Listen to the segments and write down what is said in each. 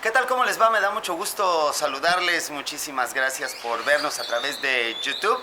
¿Qué tal? ¿Cómo les va? Me da mucho gusto saludarles. Muchísimas gracias por vernos a través de YouTube.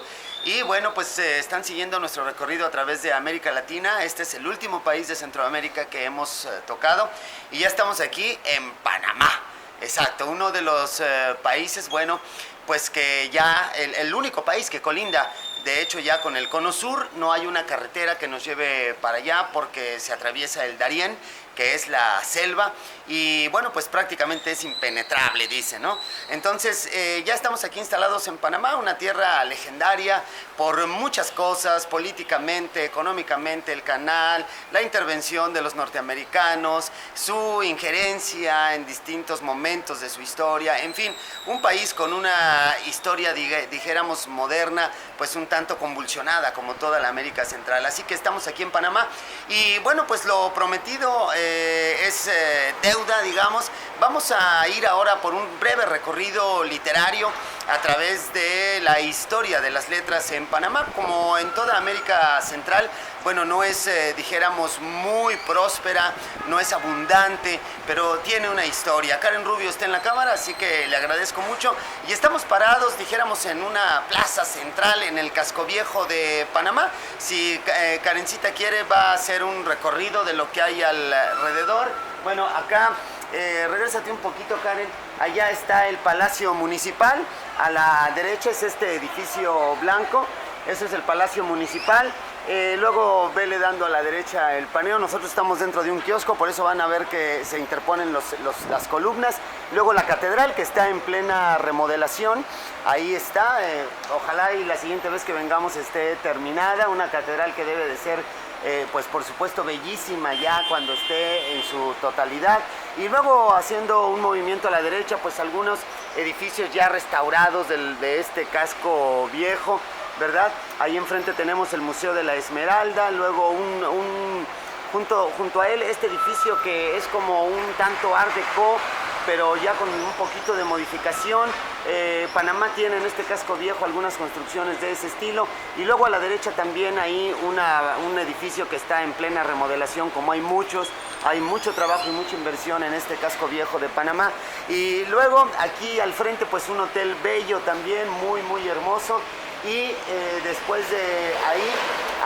Y bueno, pues están siguiendo nuestro recorrido a través de América Latina. Este es el último país de Centroamérica que hemos tocado. Y ya estamos aquí en Panamá. Exacto, uno de los países, bueno, pues que ya el único país que colinda, de hecho, ya con el Cono Sur. No hay una carretera que nos lleve para allá porque se atraviesa el Darién, que es la selva, y bueno, pues prácticamente es impenetrable, dice, ¿no? Entonces, ya estamos aquí instalados en Panamá, una tierra legendaria por muchas cosas, políticamente, económicamente, el canal, la intervención de los norteamericanos, su injerencia en distintos momentos de su historia, en fin, un país con una historia, dijéramos, moderna, pues un tanto convulsionada, como toda la América Central. Así que estamos aquí en Panamá, y bueno, pues lo prometido es deuda, digamos. Vamos a ir ahora por un breve recorrido literario a través de la historia de las letras en Panamá. Como en toda América Central, bueno, no es, dijéramos, muy próspera, no es abundante, pero tiene una historia. Karen Rubio está en la cámara, así que le agradezco mucho. Y estamos parados, dijéramos, en una plaza central en el casco viejo de Panamá. Si Karencita quiere, va a hacer un recorrido de lo que hay alrededor. Bueno, acá, regrésate un poquito, Karen. Allá está el Palacio Municipal. A la derecha es este edificio blanco. Ese es el Palacio Municipal. Luego vele dando a la derecha el paneo. Nosotros estamos dentro de un kiosco, por eso van a ver que se interponen las columnas. Luego la catedral, que está en plena remodelación. Ahí está. Ojalá y la siguiente vez que vengamos esté terminada. Una catedral que debe de ser, pues por supuesto, bellísima ya cuando esté en su totalidad. Y luego, haciendo un movimiento a la derecha, pues algunos edificios ya restaurados de este casco viejo, ¿verdad? Ahí enfrente tenemos el Museo de la Esmeralda. Luego junto a él este edificio que es como un tanto art déco, pero ya con un poquito de modificación. Panamá tiene en este casco viejo algunas construcciones de ese estilo. Y luego a la derecha también hay un edificio que está en plena remodelación. Como hay mucho trabajo y mucha inversión en este casco viejo de Panamá. Y luego aquí al frente, pues un hotel bello también, muy muy hermoso. Y después de ahí,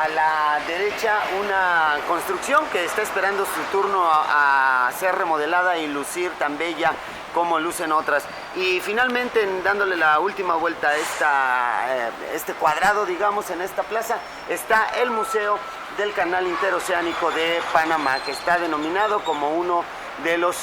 a la derecha, una construcción que está esperando su turno a ser remodelada y lucir tan bella como lucen otras. Y finalmente, dándole la última vuelta a este cuadrado, digamos, en esta plaza, está el Museo del Canal Interoceánico de Panamá, que está denominado como uno de los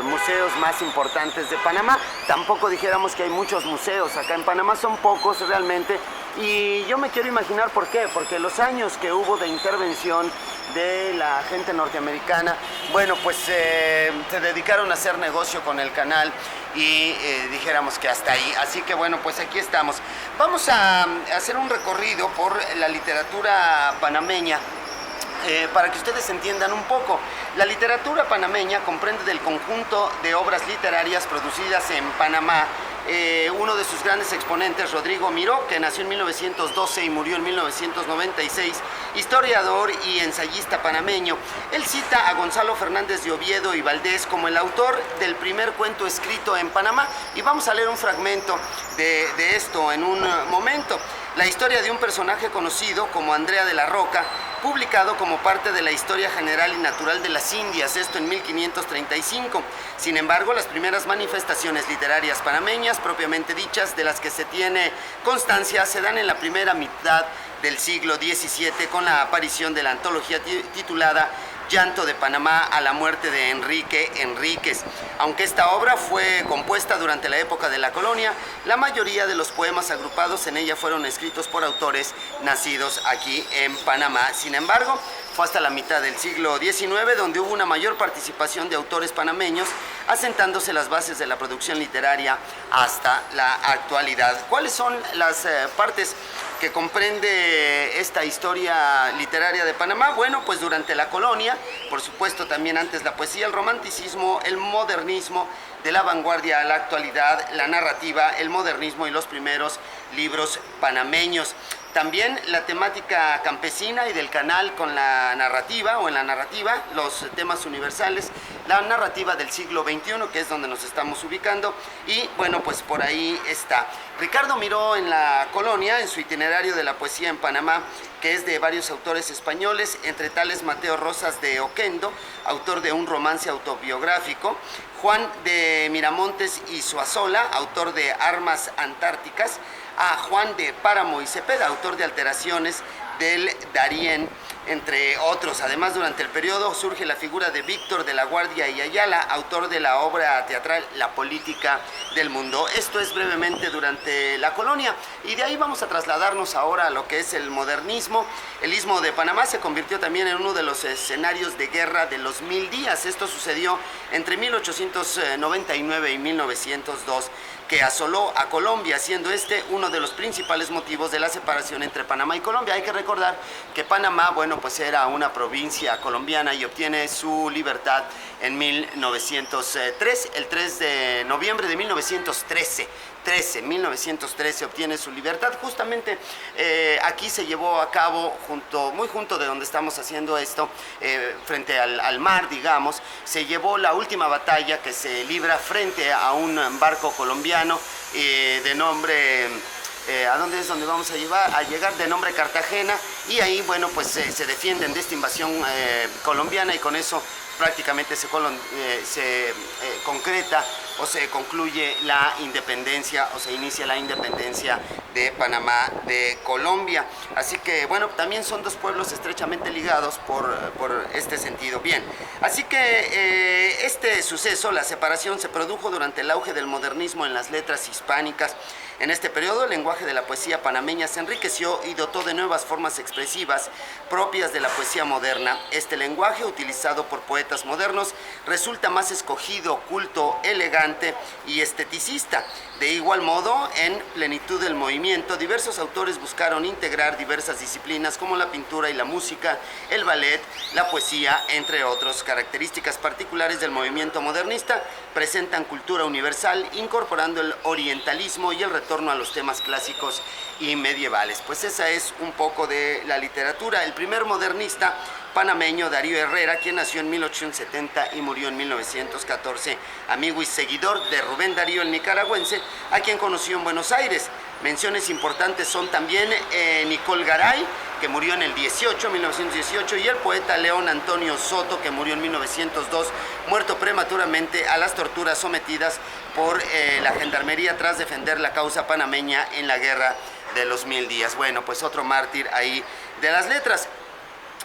museos más importantes de Panamá. Tampoco dijéramos que hay muchos museos acá en Panamá, son pocos realmente. Y yo me quiero imaginar por qué, porque los años que hubo de intervención de la gente norteamericana, bueno, pues se dedicaron a hacer negocio con el canal y dijéramos que hasta ahí. Así que bueno, pues aquí estamos. Vamos a hacer un recorrido por la literatura panameña. Para que ustedes entiendan un poco, la literatura panameña comprende del conjunto de obras literarias producidas en Panamá. Uno de sus grandes exponentes, Rodrigo Miró, que nació en 1912 y murió en 1996, historiador y ensayista panameño. Él cita a Gonzalo Fernández de Oviedo y Valdés como el autor del primer cuento escrito en Panamá, y vamos a leer un fragmento de esto en un momento. La historia de un personaje conocido como Andrea de la Roca, publicado como parte de la Historia General y Natural de las Indias, esto en 1535. Sin embargo, las primeras manifestaciones literarias panameñas, propiamente dichas, de las que se tiene constancia, se dan en la primera mitad del siglo XVII con la aparición de la antología titulada Llanto de Panamá a la muerte de Enrique Enríquez. Aunque esta obra fue compuesta durante la época de la colonia, la mayoría de los poemas agrupados en ella fueron escritos por autores nacidos aquí en Panamá. Sin embargo, fue hasta la mitad del siglo XIX donde hubo una mayor participación de autores panameños, asentándose las bases de la producción literaria hasta la actualidad. ¿Cuáles son las partes que comprende esta historia literaria de Panamá? Bueno, pues durante la colonia, por supuesto también antes la poesía, el romanticismo, el modernismo, de la vanguardia a la actualidad, la narrativa, el modernismo y los primeros libros panameños. También la temática campesina y del canal con la narrativa, o en la narrativa, los temas universales, la narrativa del siglo XXI, que es donde nos estamos ubicando, y bueno, pues por ahí está. Ricardo Miró en la colonia, en su itinerario de la poesía en Panamá, que es de varios autores españoles, entre tales Mateo Rosas de Oquendo, autor de un romance autobiográfico, Juan de Miramontes y Zuazola, autor de Armas Antárticas, a Juan de Páramo y Cepeda, autor de Alteraciones del Darién, entre otros. Además, durante el periodo surge la figura de Víctor de la Guardia y Ayala, autor de la obra teatral La Política del Mundo. Esto es brevemente durante la colonia, y de ahí vamos a trasladarnos ahora a lo que es el modernismo. El Istmo de Panamá se convirtió también en uno de los escenarios de guerra de los 1000 días. Esto sucedió entre 1899 y 1902, que asoló a Colombia, siendo este uno de los principales motivos de la separación entre Panamá y Colombia. Hay que recordar que Panamá, bueno, pues era una provincia colombiana y obtiene su libertad en 1903, el 3 de noviembre de 1913 obtiene su libertad. Justamente aquí se llevó a cabo, muy junto de donde estamos haciendo esto, frente al mar, digamos, se llevó la última batalla que se libra frente a un barco colombiano de nombre... ¿a dónde es donde vamos a llegar? De nombre Cartagena, y ahí, bueno, pues se defienden de esta invasión colombiana, y con eso prácticamente se concreta o se concluye la independencia, o se inicia la independencia de Panamá de Colombia. Así que, bueno, también son dos pueblos estrechamente ligados por este sentido. Bien, así que este suceso, la separación, se produjo durante el auge del modernismo en las letras hispánicas. En este periodo, el lenguaje de la poesía panameña se enriqueció y dotó de nuevas formas expresivas propias de la poesía moderna. Este lenguaje, utilizado por poetas modernos, resulta más escogido, culto, elegante y esteticista. De igual modo, en plenitud del movimiento, diversos autores buscaron integrar diversas disciplinas como la pintura y la música, el ballet, la poesía, entre otros. Características particulares del movimiento modernista presentan cultura universal, incorporando el orientalismo y el retorno a los temas clásicos y medievales. Pues esa es un poco de la literatura. El primer modernista panameño, Darío Herrera, quien nació en 1870 y murió en 1914, amigo y seguidor de Rubén Darío el nicaragüense, a quien conoció en Buenos Aires. Menciones importantes son también Nicole Garay, que murió en el 1918, y el poeta León Antonio Soto, que murió en 1902, muerto prematuramente a las torturas sometidas por la gendarmería tras defender la causa panameña en la guerra de los 1000 días. Bueno, pues otro mártir ahí de las letras.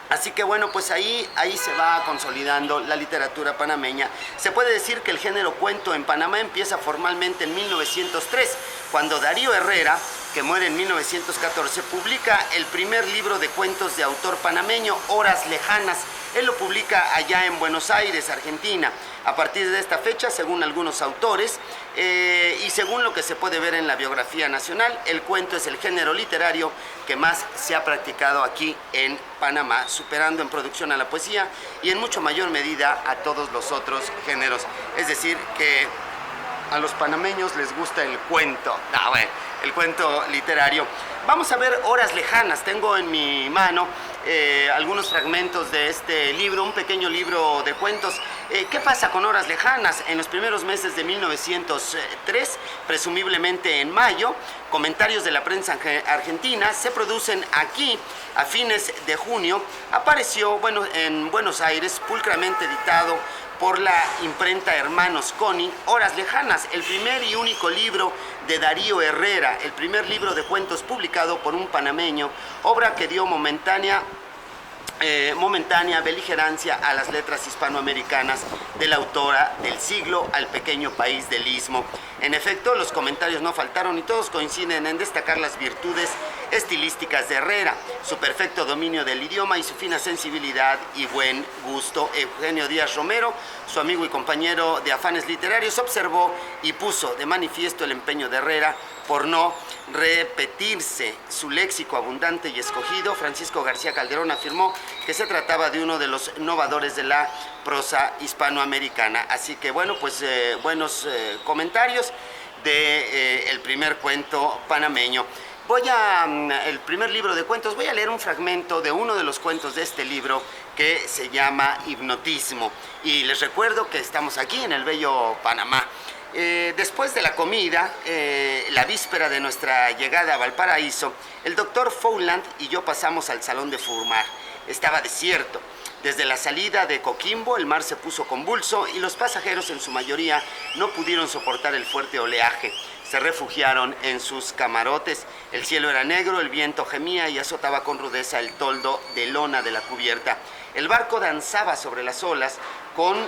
Así que bueno, pues ahí se va consolidando la literatura panameña. Se puede decir que el género cuento en Panamá empieza formalmente en 1903, cuando Darío Herrera, que muere en 1914, publica el primer libro de cuentos de autor panameño, Horas Lejanas. Él lo publica allá en Buenos Aires, Argentina. A partir de esta fecha, según algunos autores, y según lo que se puede ver en la biografía nacional, el cuento es el género literario que más se ha practicado aquí en Panamá, superando en producción a la poesía y en mucho mayor medida a todos los otros géneros. Es decir, que a los panameños les gusta el cuento, el cuento literario. Vamos a ver Horas Lejanas. Tengo en mi mano algunos fragmentos de este libro, un pequeño libro de cuentos. ¿Qué pasa con Horas Lejanas? En los primeros meses de 1903, presumiblemente en mayo, comentarios de la prensa argentina se producen aquí a fines de junio. Apareció, en Buenos Aires, pulcramente editado por la imprenta Hermanos Coni, Horas Lejanas, el primer y único libro de Darío Herrera, el primer libro de cuentos publicado por un panameño, obra que dio momentánea beligerancia a las letras hispanoamericanas de la autora del siglo al pequeño país del Istmo. En efecto, los comentarios no faltaron y todos coinciden en destacar las virtudes estilísticas de Herrera, su perfecto dominio del idioma y su fina sensibilidad y buen gusto. Eugenio Díaz Romero, su amigo y compañero de afanes literarios, observó y puso de manifiesto el empeño de Herrera por no repetirse su léxico abundante y escogido. Francisco García Calderón afirmó que se trataba de uno de los innovadores de la prosa hispanoamericana. Así que buenos comentarios de el primer cuento panameño. el primer libro de cuentos, voy a leer un fragmento de uno de los cuentos de este libro que se llama Hipnotismo. Y les recuerdo que estamos aquí en el bello Panamá. Después de la comida, la víspera de nuestra llegada a Valparaíso, el doctor Fowland y yo pasamos al salón de fumar. Estaba desierto. Desde la salida de Coquimbo, el mar se puso convulso y los pasajeros, en su mayoría, no pudieron soportar el fuerte oleaje. Se refugiaron en sus camarotes. El cielo era negro, el viento gemía y azotaba con rudeza el toldo de lona de la cubierta. El barco danzaba sobre las olas con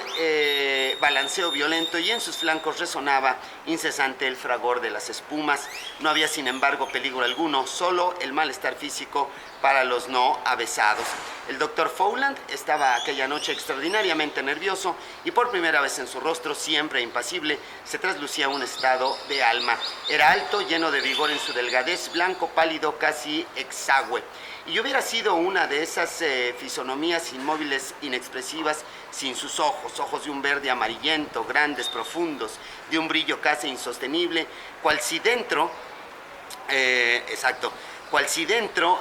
balanceo violento y en sus flancos resonaba incesante el fragor de las espumas. No había, sin embargo, peligro alguno, solo el malestar físico para los no avesados. El doctor Fowland estaba aquella noche extraordinariamente nervioso y por primera vez en su rostro, siempre impasible, se traslucía un estado de alma. Era alto, lleno de vigor en su delgadez, blanco, pálido, casi exagüe. Y hubiera sido una de esas fisonomías inmóviles, inexpresivas, sin sus ojos de un verde amarillento, grandes, profundos, de un brillo casi insostenible, cual si dentro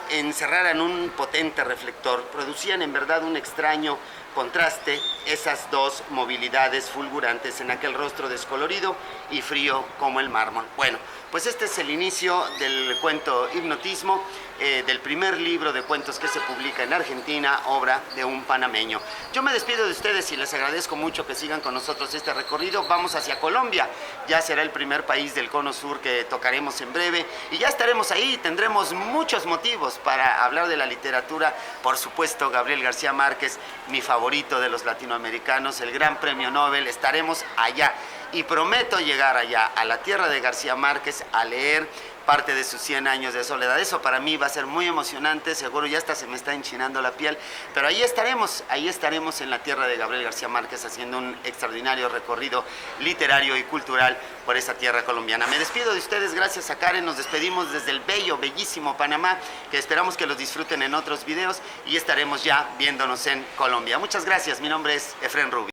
encerraran un potente reflector. Producían en verdad un extraño contraste esas dos movilidades fulgurantes en aquel rostro descolorido y frío como el mármol. Bueno, pues este es el inicio del cuento Hipnotismo, del primer libro de cuentos que se publica en Argentina, obra de un panameño. Yo me despido de ustedes y les agradezco mucho que sigan con nosotros este recorrido. Vamos hacia Colombia, ya será el primer país del cono sur que tocaremos en breve y ya estaremos ahí, tendremos muchos motivos para hablar de la literatura. Por supuesto, Gabriel García Márquez, mi favorito de los latinoamericanos, el gran premio Nobel. Estaremos allá y prometo llegar allá, a la tierra de García Márquez, a leer parte de sus 100 años de soledad. Eso para mí va a ser muy emocionante, seguro ya hasta se me está enchinando la piel, pero ahí estaremos en la tierra de Gabriel García Márquez haciendo un extraordinario recorrido literario y cultural por esa tierra colombiana. Me despido de ustedes, gracias a Karen, nos despedimos desde el bello, bellísimo Panamá, que esperamos que los disfruten en otros videos y estaremos ya viéndonos en Colombia. Muchas gracias, mi nombre es Efrén Rubio.